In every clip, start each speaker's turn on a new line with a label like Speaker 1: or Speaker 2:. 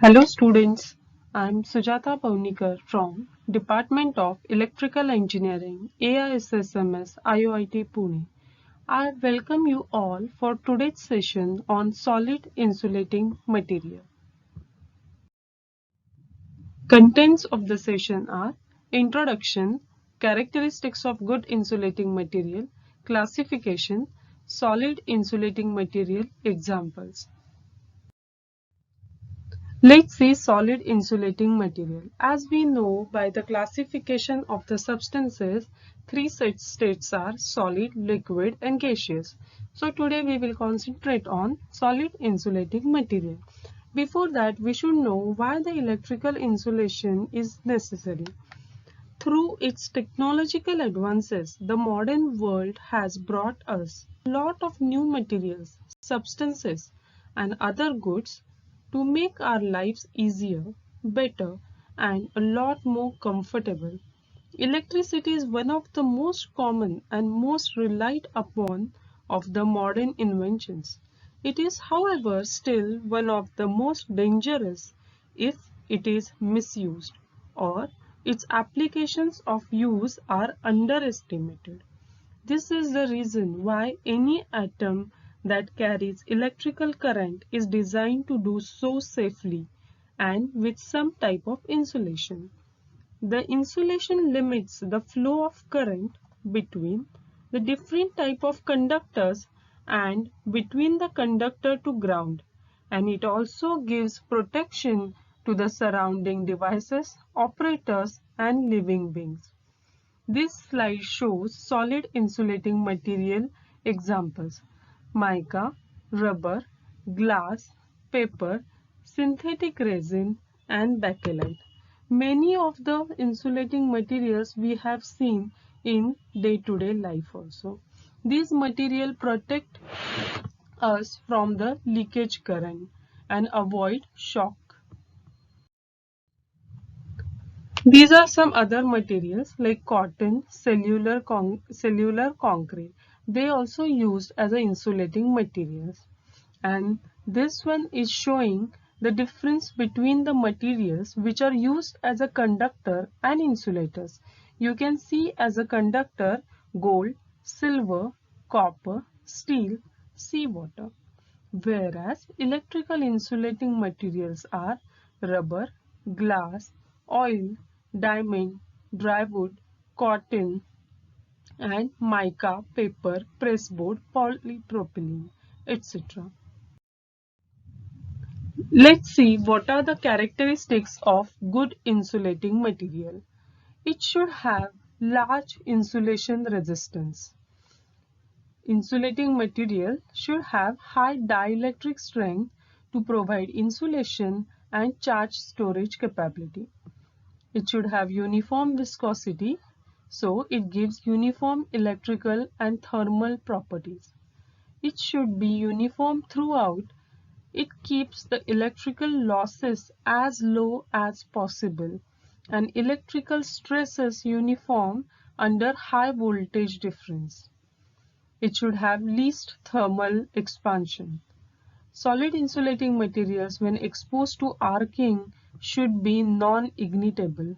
Speaker 1: Hello students, I am Sujata Powniker from Department of Electrical Engineering, AISSMS, IOIT Pune. I welcome you all for today's session on solid insulating material. Contents of the session are Introduction, Characteristics of good insulating material, Classification, Solid insulating material examples. Let's see solid insulating material. As we know by the classification of the substances, three such states are solid, liquid and gaseous. So today we will concentrate on solid insulating material. Before that, we should know why the electrical insulation is necessary. Through its technological advances, the modern world has brought us a lot of new materials, substances, and other goods to make our lives easier, better, and a lot more comfortable. Electricity is one of the most common and most relied upon of the modern inventions. It is, however, still one of the most dangerous if it is misused or its applications of use are underestimated. This is the reason why any atom that carries electrical current is designed to do so safely and with some type of insulation. The insulation limits the flow of current between the different type of conductors and between the conductor to ground, and it also gives protection to the surrounding devices, operators and living beings. This slide shows solid insulating material examples: mica, rubber, glass, paper, synthetic resin, and bakelite. Many of the insulating materials we have seen in day-to-day life also. These materials protect us from the leakage current and avoid shock. These are some other materials like cotton, cellular concrete. They also used as a insulating materials. And this one is showing the difference between the materials which are used as a conductor and insulators. You can see as a conductor gold, silver, copper, steel, seawater. Whereas electrical insulating materials are rubber, glass, oil, diamond, drywood, cotton, and mica, paper, pressboard, polypropylene, etc. Let's see what are the characteristics of good insulating material. It should have large insulation resistance. Insulating material should have high dielectric strength to provide insulation and charge storage capability. It should have uniform viscosity, so it gives uniform electrical and thermal properties. It should be uniform throughout. It keeps the electrical losses as low as possible and electrical stresses uniform under high voltage difference. It should have least thermal expansion. Solid insulating materials when exposed to arcing should be non-ignitable.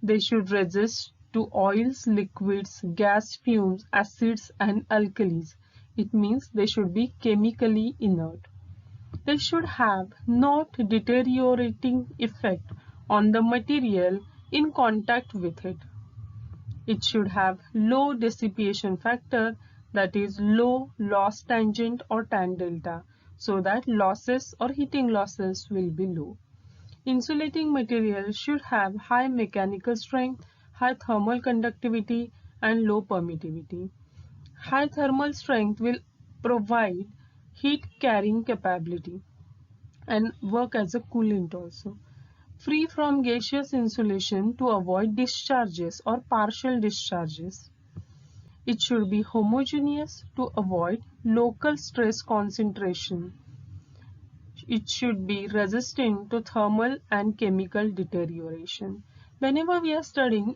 Speaker 1: They should resist to oils, liquids, gas fumes, acids and alkalis. It means they should be chemically inert. They should have not deteriorating effect on the material in contact with it. It should have low dissipation factor, that is low loss tangent or tan delta, so that losses or heating losses will be low. Insulating material should have high mechanical strength, high thermal conductivity and low permittivity. High thermal strength will provide heat carrying capability and work as a coolant also. Free from gaseous insulation to avoid discharges or partial discharges. It should be homogeneous to avoid local stress concentration. It should be resistant to thermal and chemical deterioration. Whenever we are studying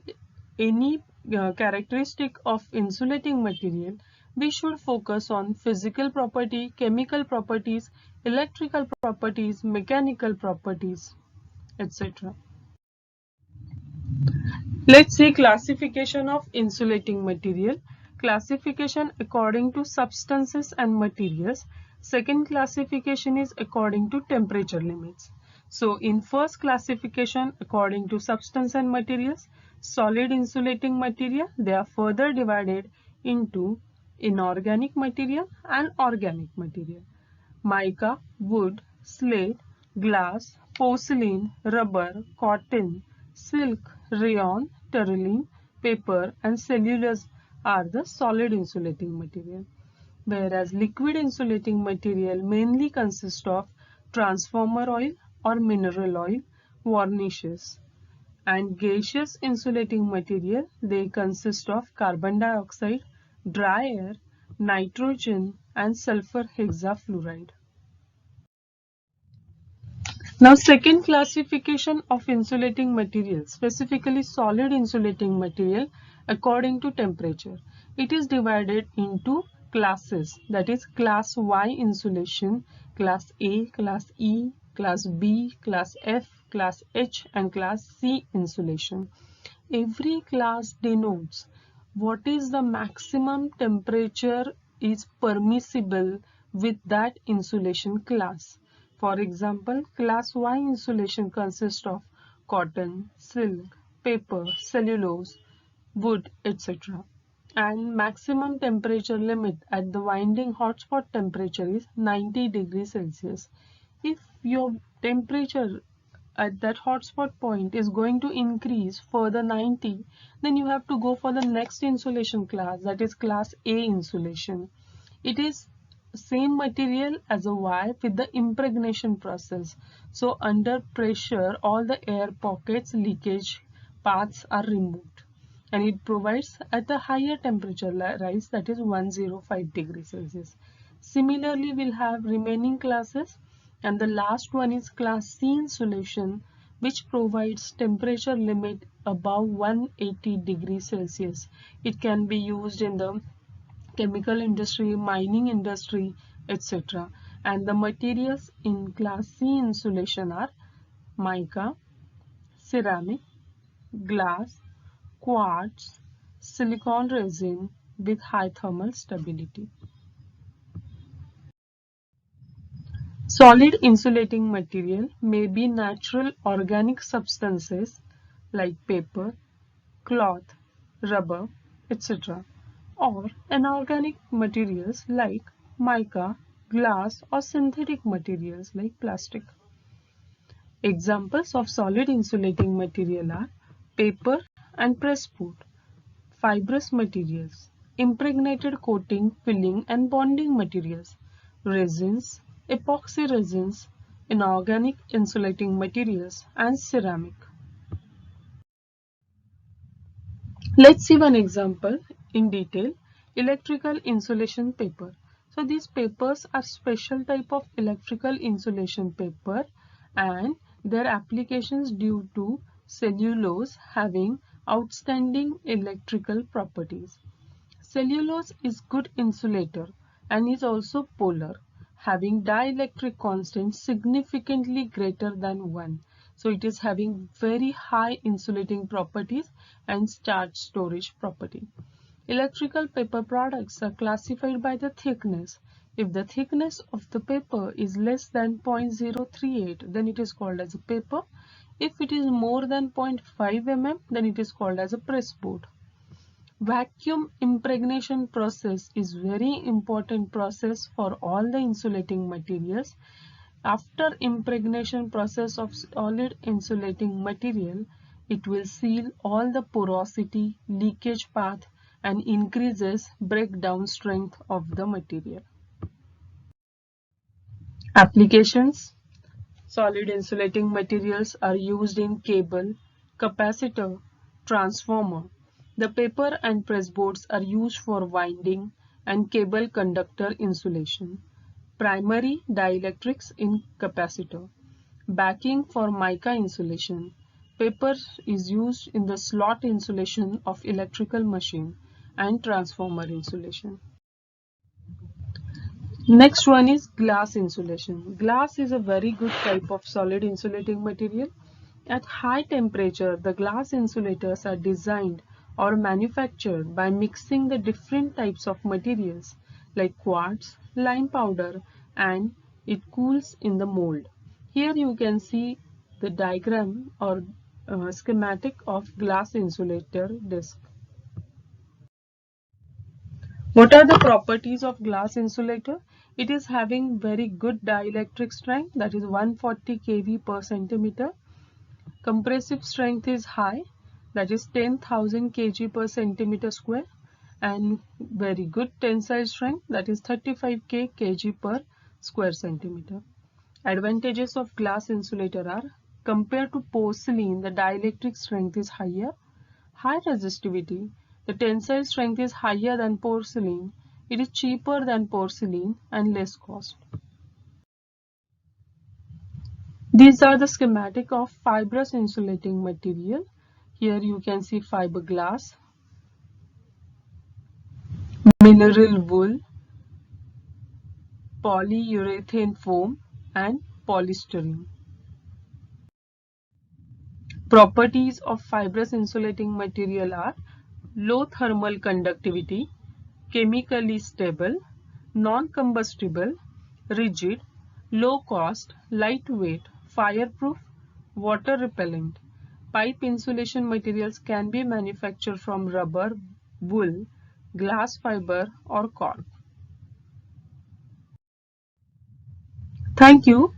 Speaker 1: any characteristic of insulating material, we should focus on physical property, chemical properties, electrical properties, mechanical properties, etc. Let's see classification of insulating material. Classification according to substances and materials. Second classification is according to temperature limits. So in first classification according to substance and materials, solid insulating material, they are further divided into inorganic material and organic material. Mica, wood, slate, glass, porcelain, rubber, cotton, silk, rayon, terylene, paper and cellulose are the solid insulating material, whereas liquid insulating material mainly consists of transformer oil or mineral oil, varnishes, and gaseous insulating material, they consist of carbon dioxide, dry air, nitrogen and sulfur hexafluoride. Now, second classification of insulating material, specifically solid insulating material according to temperature. It is divided into classes, that is class Y insulation, class A, class E, class B, class F, class H and class C insulation. Every class denotes what is the maximum temperature is permissible with that insulation class. For example, class Y insulation consists of cotton, silk, paper, cellulose, wood, etc. And maximum temperature limit at the winding hotspot temperature is 90 degrees Celsius. If your temperature at that hotspot point is going to increase further 90, then you have to go for the next insulation class, that is class A insulation. It is same material as a wire with the impregnation process. So under pressure, all the air pockets, leakage paths are removed, and it provides at a higher temperature rise, that is 105 degrees Celsius. Similarly, we'll have remaining classes, and the last one is class C insulation, which provides temperature limit above 180 degrees Celsius. It can be used in the chemical industry, mining industry, etc. And the materials in class C insulation are mica, ceramic, glass, quartz, silicon resin with high thermal stability. Solid insulating material may be natural organic substances like paper, cloth, rubber, etc. or inorganic materials like mica, glass or synthetic materials like plastic. Examples of solid insulating material are paper and pressboard, fibrous materials, impregnated coating, filling and bonding materials, resins, epoxy resins, inorganic insulating materials and ceramic. Let's see one example in detail. Electrical insulation paper. So these papers are special type of electrical insulation paper, and their applications due to cellulose having outstanding electrical properties. Cellulose is good insulator and is also polar, having dielectric constant significantly greater than 1. So it is having very high insulating properties and starch storage property. Electrical paper products are classified by the thickness. If the thickness of the paper is less than 0.038, then it is called as a paper. If it is more than 0.5 mm, then it is called as a pressboard. Vacuum impregnation process is very important process for all the insulating materials. After impregnation process of solid insulating material, it will seal all the porosity, leakage path and increases breakdown strength of the material. Applications. Solid insulating materials are used in cable, capacitor, transformer. The paper and pressboards are used for winding and cable conductor insulation. Primary dielectrics in capacitor. Backing for mica insulation. Paper is used in the slot insulation of electrical machine and transformer insulation. Next one is glass insulation. Glass is a very good type of solid insulating material. At high temperature, the glass insulators are designed or manufactured by mixing the different types of materials like quartz, lime powder, and it cools in the mold. Here you can see the diagram or schematic of glass insulator disc. What are the properties of glass insulator? It is having very good dielectric strength, that is 140 kV per centimeter. Compressive strength is high, that is 10,000 kg per centimeter square, and very good tensile strength, that is 35 kg per square centimeter. Advantages of glass insulator are, compared to porcelain, the dielectric strength is higher. High resistivity, the tensile strength is higher than porcelain. It is cheaper than porcelain and less cost. These are the schematic of fibrous insulating material. Here you can see fiberglass, mineral wool, polyurethane foam, and polystyrene. Properties of fibrous insulating material are low thermal conductivity, chemically stable, non-combustible, rigid, low cost, lightweight, fireproof, water repellent. Pipe insulation materials can be manufactured from rubber, wool, glass fiber or cork. Thank you.